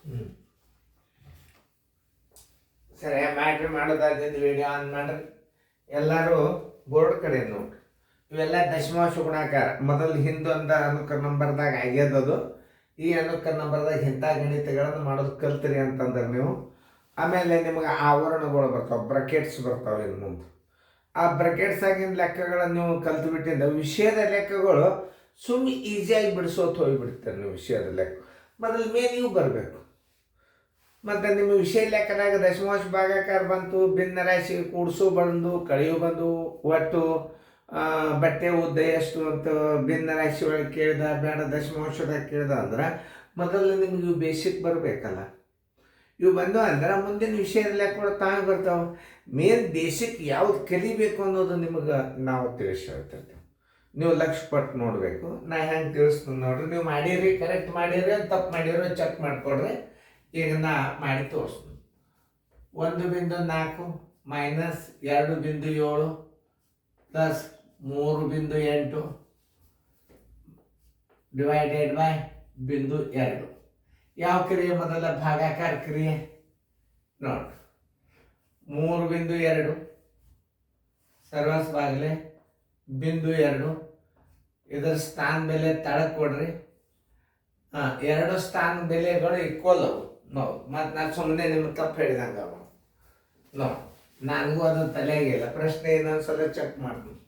ಹ್ಞೂ ಸರಿ ಮಾಡ್ರಿ, ಮಾಡೋದಾದಿಂದ ವಿಡಿಯೋ ಆನ್ ಮಾಡ್ರಿ. ಎಲ್ಲರೂ ಬೋರ್ಡ್ ಕಡೆ ನೋಡ್ರಿ. ಇವೆಲ್ಲ ದಶಮಾಂಶ ಗುಣಾಕಾರ. ಮೊದಲು ಹಿಂದೊಂದು ಅನುಕ್ರಮ ನಂಬರ್ದಾಗ ಆಗ್ಯದದು. ಈ ಅನುಕ್ರಮ ನಂಬರ್ದಾಗ ಇಂಥ ಗಣಿತಗಳನ್ನು ಮಾಡೋದು ಕಲ್ತಿರಿ ಅಂತಂದ್ರೆ ನೀವು. ಆಮೇಲೆ ನಿಮಗೆ ಆವರಣಗಳು ಬರ್ತಾವೆ, ಬ್ರಕೆಟ್ಸ್ ಬರ್ತಾವೆ ಇನ್ನು ಮುಂದೆ. ಆ ಬ್ರಕೆಟ್ಸ್ ಆಗಿನ ಲೆಕ್ಕಗಳನ್ನು ನೀವು ಕಲ್ತು ವಿಷಯದ ಲೆಕ್ಕಗಳು ಸುಮ್ಮನೆ ಈಸಿಯಾಗಿ ಬಿಡಿಸೋದು ಹೋಗಿಬಿಡ್ತಾರೆ ನೀವು. ವಿಷಯದ ಲೆಕ್ಕ ಮೊದಲು ಮೇನ್ ಇವು ಬರಬೇಕು. ಮತ್ತು ನಿಮ್ಮ ವಿಷಯ ಲೆಕ್ಕದಾಗ ದಶಮಾಂಶ ಭಾಗಾಕಾರ ಬಂತು, ಭಿನ್ನ ರಾಶಿ ಕೂಡಿಸು ಬಂದು, ಕಳೆಯು ಬಂದು, ಒಟ್ಟು ಬಟ್ಟೆ ಉದ್ದ ಎಷ್ಟು ಅಂತ ಭಿನ್ನ ರಾಶಿ ಒಳಗೆ ಕೇಳ್ದ, ಬೇಡ ದಶಮಾಂಶದಾಗ ಕೇಳ್ದ ಅಂದ್ರೆ ಮೊದಲು ನಿಮ್ಗೆ ಇವು ಬೇಸಿಕ್ ಬರಬೇಕಲ್ಲ. ಇವು ಬಂದು ಅಂದ್ರೆ ಮುಂದಿನ ವಿಷಯದ ಲೆಕ್ಕಗಳು ತಾವೇ ಬರ್ತಾವೆ. ಮೇನ್ ಬೇಸಿಕ್ ಯಾವ್ದು ಕಲಿಬೇಕು ಅನ್ನೋದು ನಿಮಗೆ ನಾವು ತಿಳಿಸಿ ಹೇಳ್ತಿರ್ತೇವೆ. ನೀವು ಲಕ್ಷ್ಯ ಪಟ್ಟು ನೋಡಬೇಕು. ನಾ ಹೆಂಗೆ ತಿಳಿಸ್ತೀನಿ ನೋಡ್ರಿ. ನೀವು ಮಾಡಿರಿ, ಕರೆಕ್ಟ್ ಮಾಡಿರಿ, ತಪ್ಪು ಮಾಡಿರೋ ಚೆಕ್ ಮಾಡಿಕೊಡ್ರಿ. ಈಗ ನಾ ಮಾಡಿ ತೋರಿಸ್ತೀನಿ. 1.4 ಮೈನಸ್ 2.7 ಪ್ಲಸ್ 3.8 ಡಿವೈಡೆಡ್ ಬೈ 0.2. ಯಾವ ಕ್ರಿಯೆ ಮೊದಲ? ಭಾಗಾಕಾರ ಕ್ರಿಯೆ. ನೋಡಿ 3.2 ಸರ್ವಸ್ ಬಾಗಿಲೆ 0.2. ಇದರ ಸ್ಥಾನ ಬೆಲೆ ತಳಕ್ಕೆ ಕೊಡ್ರಿ. ಎರಡು ಸ್ಥಾನ ಬೆಲೆಗಳು ಈಕ್ವಲ್ ಅವು. ನೋಡಿ, ಮತ್ತು ನಾನು ಸುಮ್ಮನೆ ನಿಮ್ಗೆ ತಪ್ಪು ಹೇಳಿದಂಗೆ ಅವ. ನೋಡಿ, ನನಗೂ ಅದು ತಲೆಯಾಗಿಲ್ಲ. ಪ್ರಶ್ನೆ ಇನ್ನೊಂದ್ಸಲ ಚೆಕ್ ಮಾಡ್ತೀನಿ.